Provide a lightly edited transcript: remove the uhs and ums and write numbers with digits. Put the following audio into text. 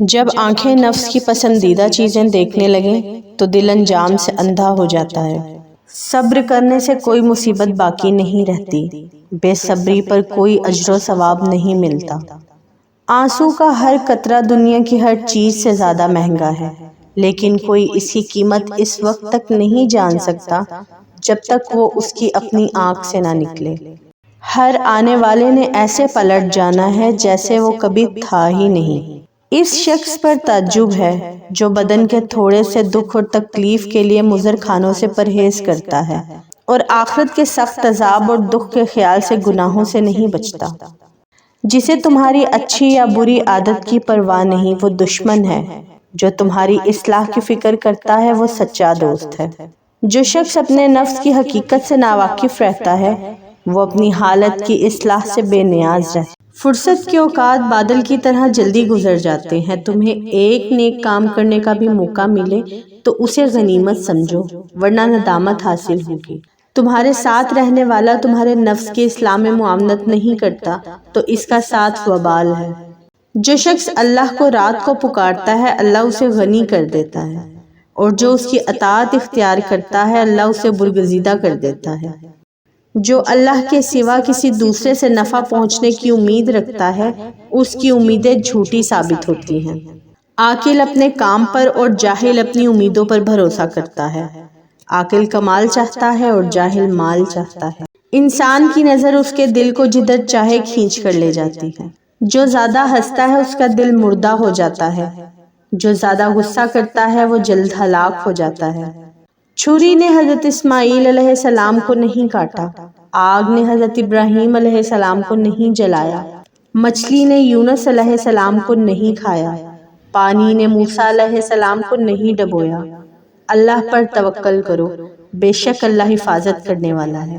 جب آنکھیں نفس کی پسندیدہ چیزیں دیکھنے لگیں تو دل انجام سے اندھا ہو جاتا ہے۔ صبر کرنے سے کوئی مصیبت باقی نہیں رہتی، بے صبری پر کوئی اجر و ثواب نہیں ملتا۔ آنسو کا ہر قطرہ دنیا کی ہر چیز سے زیادہ مہنگا ہے، لیکن کوئی اس کی قیمت اس وقت تک نہیں جان سکتا جب تک وہ اس کی اپنی آنکھ سے نہ نکلے۔ ہر آنے والے نے ایسے پلٹ جانا ہے جیسے وہ کبھی تھا ہی نہیں۔ اس شخص پر تعجب ہے جو بدن کے تھوڑے سے دکھ اور تکلیف کے لیے مضر کھانوں سے پرہیز کرتا ہے اور آخرت کے سخت عذاب اور دکھ کے خیال سے گناہوں سے نہیں بچتا۔ جسے تمہاری اچھی یا بری عادت کی پرواہ نہیں وہ دشمن ہے، جو تمہاری اصلاح کی فکر کرتا ہے وہ سچا دوست ہے۔ جو شخص اپنے نفس کی حقیقت سے ناواقف رہتا ہے وہ اپنی حالت کی اصلاح سے بے نیاز رہتا ہے۔ فرصت کے اوقات بادل کی طرح جلدی گزر جاتے ہیں، تمہیں ایک نیک کام کرنے کا بھی موقع ملے تو اسے غنیمت سمجھو ورنہ ندامت حاصل ہوگی۔ تمہارے ساتھ رہنے والا تمہارے نفس کی اصلاح میں معاونت نہیں کرتا تو اس کا ساتھ وبال ہے۔ جو شخص اللہ کو رات کو پکارتا ہے اللہ اسے غنی کر دیتا ہے، اور جو اس کی اطاعت اختیار کرتا ہے اللہ اسے برگزیدہ کر دیتا ہے۔ جو اللہ کے سوا کسی دوسرے سے نفع پہنچنے کی امید رکھتا ہے اس کی امیدیں جھوٹی ثابت ہوتی ہیں۔ عاقل اپنے کام پر اور جاہل اپنی امیدوں پر بھروسہ کرتا ہے۔ عاقل کمال چاہتا ہے اور جاہل مال چاہتا ہے۔ انسان کی نظر اس کے دل کو جدھر چاہے کھینچ کر لے جاتی ہے۔ جو زیادہ ہنستا ہے اس کا دل مردہ ہو جاتا ہے، جو زیادہ غصہ کرتا ہے وہ جلد ہلاک ہو جاتا ہے۔ چھری نے حضرت اسماعیل علیہ السلام کو نہیں کاٹا، آگ نے حضرت ابراہیم علیہ السلام کو نہیں جلایا، مچھلی نے یونس علیہ السلام کو نہیں کھایا، پانی نے موسیٰ علیہ السلام کو نہیں ڈبویا۔ اللہ پر توکل کرو، بے شک اللہ حفاظت کرنے والا ہے۔